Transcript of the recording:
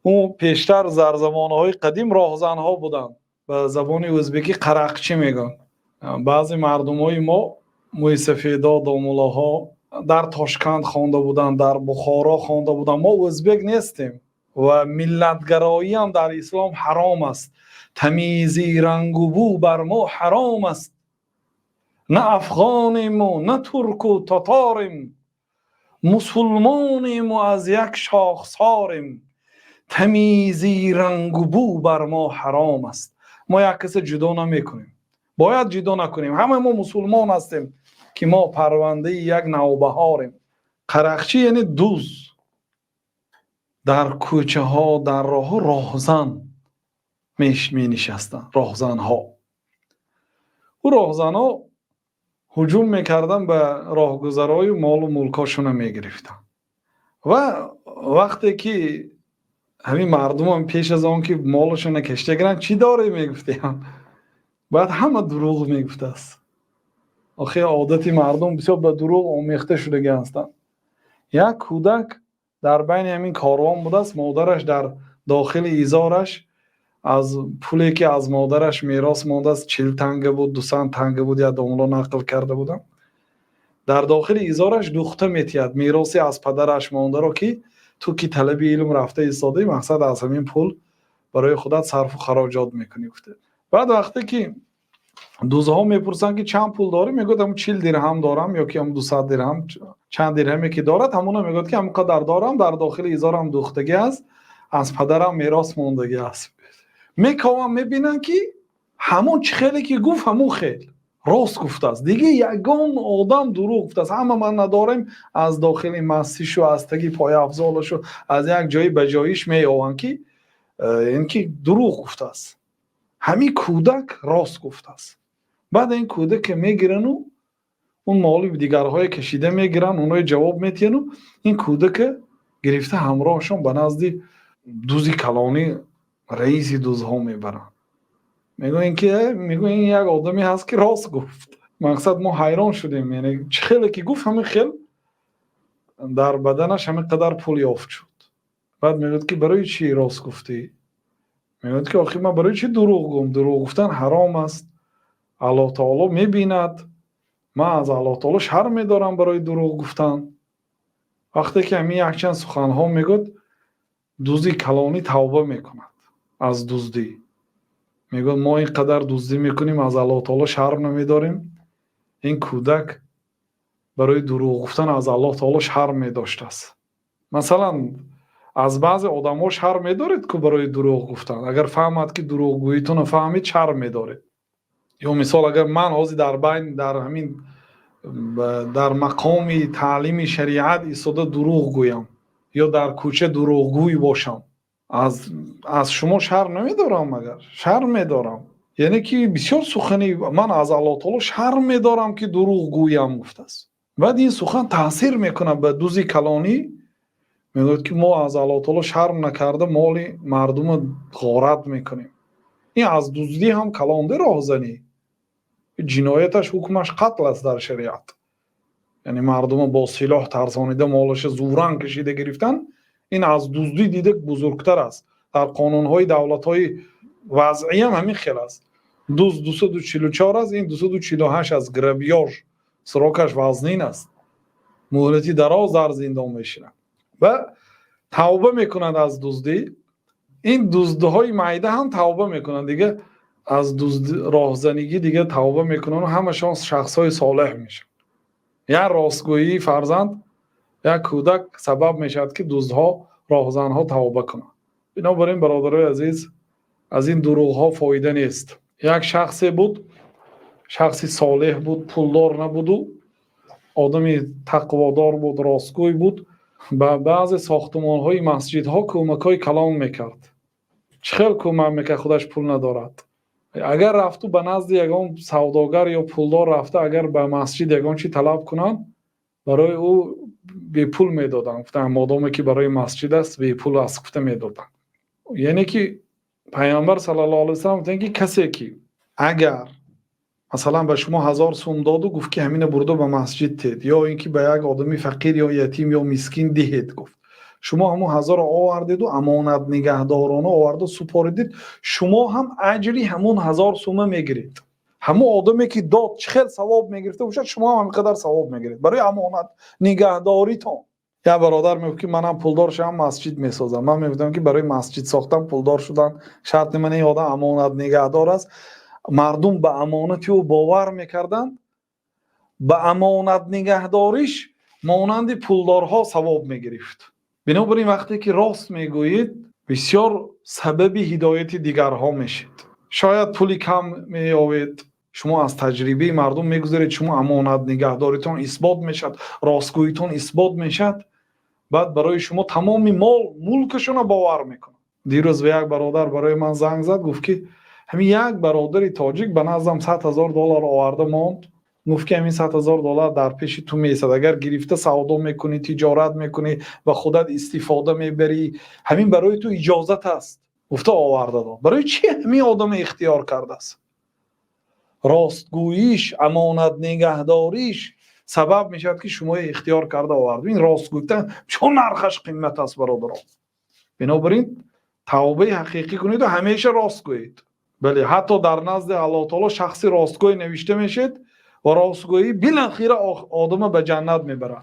اون پیشتر در زمانهای قدیم راهزنها بودن، به زبان ازبکی قرقچی میگن. بعضی مردمای ما موی سفیدا دامولاها در تاشکند خوانده بودن، در بخارا خوانده بودن. ما ازبک نیستیم و ملتگرایی هم در اسلام حرام است. تمیزی رنگ و بو بر ما حرام است. نه افغانیم و نه ترک و تاتاریم، مسلمانیم و از یک شاخساریم. تمیزی رنگ و بو بر ما حرام است. ما یک کسی جدا نمیکنیم، باید جدا نکنیم. همه ما مسلمان هستیم که ما پرونده یک نوبهاریم. قرقچی یعنی دوز. در کوچه ها در راه راهزن می نشستن. راهزن ها، او راهزن ها هجوم میکردن به راهگذرای مال و ملکاشون میگرفتن. و وقتی که همین مردم هم پیش از آن که مالشون کشته گرن چی داره میگفتیم، بعد همه دروغ میگفته است. آخه عادت مردم بسیار به دروغ آمیخته شده هستند. یک کودک در بین همین کاروان بوده است. مادرش در داخل ایزارش از پولی که از مادرش میراث مانده است 40 تنگه بود، 200 تنگه بود، یا دوملا نقل کرده بودم. در داخل ایزارش دوخته میتید میراثی از پدرش مانده را که تو که طلب علم رفته ایستاده، مقصد از همین پول برای خودت صرف و خراجات میکنی گفته. بعد وقتی که دوزها میپرسن که چند پول داری، میگه هم 40 درهم دارم، یا که هم 200 درهم، چند درهمی که دارد همون میگه که همقدر دارم، در داخل ایزارم دوختگی است، از پدرم میراث موندگی است. میکوام میبینن که همون خیلی که گفت همون خیلی راست گفته است. دیگه یگان آدم دروغ گفته است. همه من نداریم، از داخل مسیشو از تگی پای افضالشو از یک جایی به جایش میآوند که این که دروغ گفته است. همین کودک راست گفته است. بعد این کودک که میگیرن و اون مالی دیگرهای کشیده میگیرن، اونای جواب میتین و این کودک گرفته همراهشون به نزد دوزی کلانی رئیس دوزها میبرن. میگو این یک آدمی هست که راست گفت. مقصد ما حیران شدیم، یعنی چه خیلی که گفت همین خیلی در بدنش همین قدر پول یافت شد. بعد میگوید که برای چی راست گفتی؟ میگوید که آخی من برای چی دروغ گم؟ دروغ گفتن حرام است. الله تعالی میبیند. من از الله تعالی شرم میدارم برای دروغ گفتن. وقتی که همین یک چند سخنها میگوید، دوزی کلانی توبه میکند از دزدی. میگه ما اینقدر دزدی میکنیم، از الله تعالی شرم نمیداریم. این کودک برای دروغ گفتن از الله تعالی شرم میداشته است. مثلا از بعض آدم‌ها شرم میدارید که برای دروغ گفتن، اگر فهمد که دروغ گوییتون فهمید شرم میداره. یا مثال اگر من حاضر در بین در همین در مقام تعلیم شریعت ایستاده دروغ گویم یا در کوچه دروغگوی باشم، از شما شرم نمیدارم؟ مگر شرم میدارم. یعنی که بسیار سخنی من از الله تعالی شرم میدارم که دروغ گویم گفته است. بعد این سخن تاثیر میکنه به دوزی کلانی. میگوید که ما از الله تعالی شرم نکرده مال مردم غارت میکنیم. این از دزدی هم کلانده راهزنی. جنایتش حکمش قتل است در شریعت. یعنی مردم با سلاح ترسانیده مالش زوران کشیده گرفتن، این از دزدی دیده بزرگتر است. در قانون‌های دولت‌های وضعی هم همین خیلی است. 244 است، این 248 از گرویاژ سراکش وزنین است. مهلتی دراز در زندان میشینند و توبه میکنند از دزدی. این دزدهای معده هم توبه میکنند دیگه، از دزد راهزنیگی دیگه توبه میکنن و همشون شخصای صالح میشن. یا راستگویی فرزند یا کودک سبب میشد که دزدها راهزنها توبه کنند. بنابراین برادرای عزیز، از این دروغ ها فایده نیست. یک شخصی بود، شخصی صالح بود، پولدار نبود و آدمی تقوادار بود، راستگوی بود. به بعض ساختمان های مسجد ها کمک های کلام میکرد. چخیل کمک میکرد؟ خودش پول ندارد. اگر رفتو به نزد یگان سوداگر یا پولدار رفته، اگر به مسجد یگان چی طلب کنن، برای او بی پول میدادن. گفتن مادامی که برای مسجد است بی پول است گفته میدادن. یعنی که پیامبر صلی الله علیه و سلم گفتن که کسی که اگر مثلا به شما 1000 سوم داد و گفت که همین برده به مسجد تید، یا اینکه به یک آدمی فقیر یا یتیم یا مسکین دهید، گفت شما همون 1000 آوردید و امانت نگهدارانه آورد و سپاریدید، شما هم اجری همون 1000 سومه میگیرید. همون آدمی که داد چه ثواب میگرفته باشد شما هم همینقدر ثواب میگیرید برای امانت نگهداریتون. یا برادر میگه که منم پولدار شدم مسجد میسازم. من میگم که برای مسجد ساختن پولدار شدن شرط من این آدم امانت نگهدار است. مردم به امانتی او باور میکردن، به امانت نگهداریش مانند پولدارها ثواب میگرفت. بنابراین وقتی که راست میگویید بسیار سبب هدایت دیگرها میشید. شاید پولی کم میآوید، شما از تجربه مردم میگذارید، شما امانت نگهداریتون اثبات میشد، راستگوییتون اثبات میشد، بعد برای شما تمام مال ملکشون رو باور میکنه. دیروز یک برادر برای من زنگ زد، گفت که همین یک برادر تاجیک به نظرم $100,000 آورده ماند. گفت که همین $100,000 در پیش تو میسد، اگر گرفته سودا میکنی، تجارت میکنی و خودت استفاده میبری، همین برای تو اجازت است. گفته آورده داد. برای چی همین آدم اختیار کرده است؟ راستگوییش، امانت نگهداریش سبب میشد که شما اختیار کرده آورد. این راست گفتن چون نرخش قیمت است برادران. بنابراین توبه حقیقی کنید و همیشه راست گویید. بله، حتی در نزد الله تعالی شخصی راستگوی نوشته میشید و راستگویی بالاخره آدم به جنت میبره.